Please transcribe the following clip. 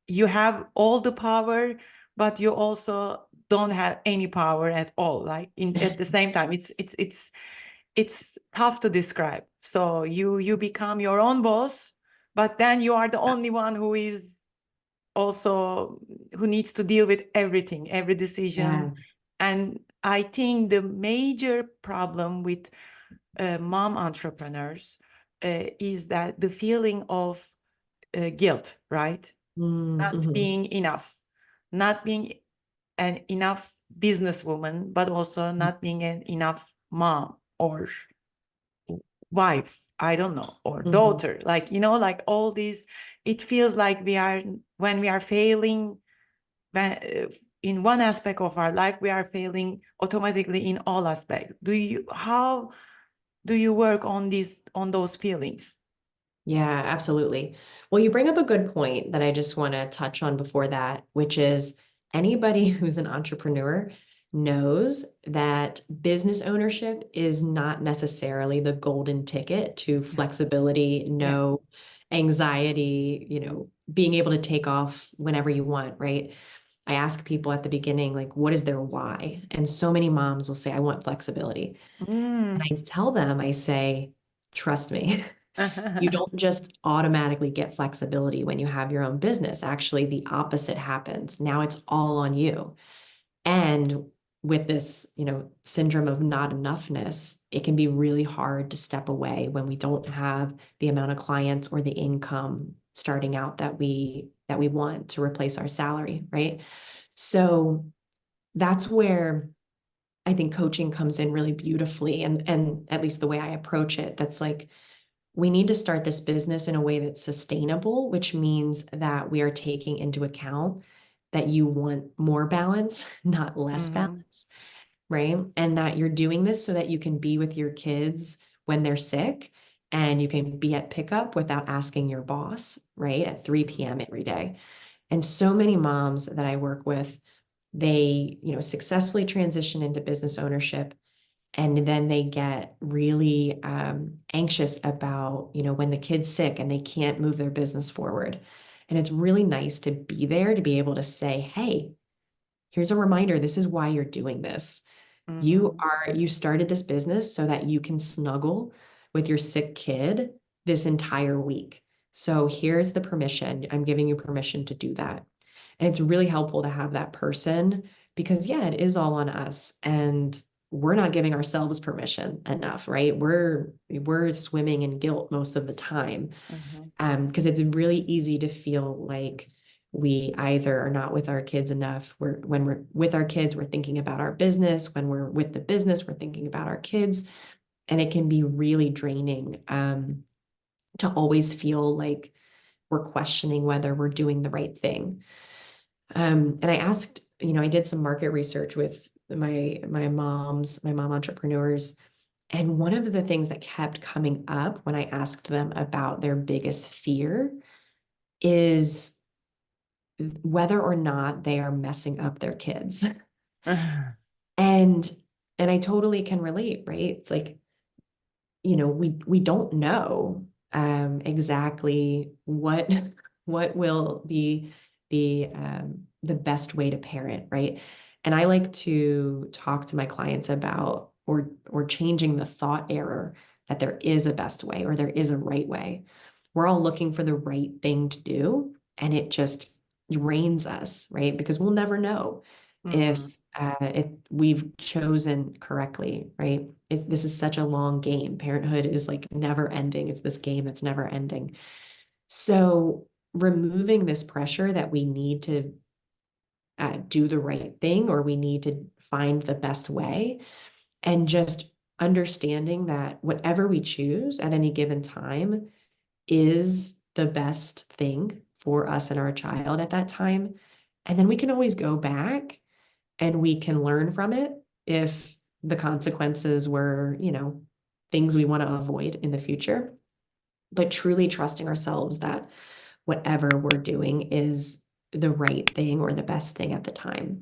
you have all the power, but you also don't have any power at all. Like at the same time, it's tough to describe. So you become your own boss, but then you are the only one who is also who needs to deal with everything, every decision. Yeah. And I think the major problem with mom entrepreneurs is that the feeling of guilt, right? Not Mm-hmm. being enough, not being an enough businesswoman, but also not being an enough mom or wife, I don't know, or Mm-hmm. daughter. Like, like all these, it feels like when we are failing in one aspect of our life, we are failing automatically in all aspects. How do you work on those feelings? Yeah, absolutely. Well, you bring up a good point that I just want to touch on before that, which is anybody who's an entrepreneur knows that business ownership is not necessarily the golden ticket to flexibility, Yeah. no anxiety, being able to take off whenever you want, right? I ask people at the beginning, like, what is their why? And so many moms will say, I want flexibility. And Mm. I tell them, I say, trust me. You don't just automatically get flexibility when you have your own business. Actually, the opposite happens. Now it's all on you. And with this, syndrome of not enoughness, it can be really hard to step away when we don't have the amount of clients or the income starting out that we want to replace our salary, right? So that's where I think coaching comes in really beautifully, and at least the way I approach it, that's like we need to start this business in a way that's sustainable, which means that we are taking into account that you want more balance, not less Mhm. balance, right? And that you're doing this so that you can be with your kids when they're sick and you can be at pickup without asking your boss, right? At 3 p.m. every day. And so many moms that I work with, they, successfully transition into business ownership and then they get really anxious about when the kid's sick and they can't move their business forward, and it's really nice to be there to be able to say, hey, here's a reminder, this is why you're doing this. you Mhm. are you started this business so that you can snuggle with your sick kid this entire week, so here's the permission. I'm giving you permission to do that. And it's really helpful to have that person because, yeah, it is all on us. And we're not giving ourselves permission enough, right? We're swimming in guilt most of the time. Mhm. Because it's really easy to feel like we either are not with our kids enough. When we're with our kids, we're thinking about our business. When we're with the business, we're thinking about our kids. And it can be really draining to always feel like we're questioning whether we're doing the right thing. And I asked, I did some market research with my mom entrepreneurs, and one of the things that kept coming up when I asked them about their biggest fear is whether or not they are messing up their kids. And and I totally can relate, right? It's like, we don't know exactly what what will be the best way to parent, right? And I like to talk to my clients about or changing the thought error that there is a best way or there is a right way. We're all looking for the right thing to do, and it just drains us, right? Because we'll never know Mhm. if we've chosen correctly, right? This is such a long game. Parenthood is like never ending. It's this game that's never ending. So removing this pressure that we need to do the right thing or we need to find the best way, and just understanding that whatever we choose at any given time is the best thing for us and our child at that time. And then we can always go back and we can learn from it if the consequences were, things we want to avoid in the future. But truly trusting ourselves that whatever we're doing is the right thing or the best thing at the time.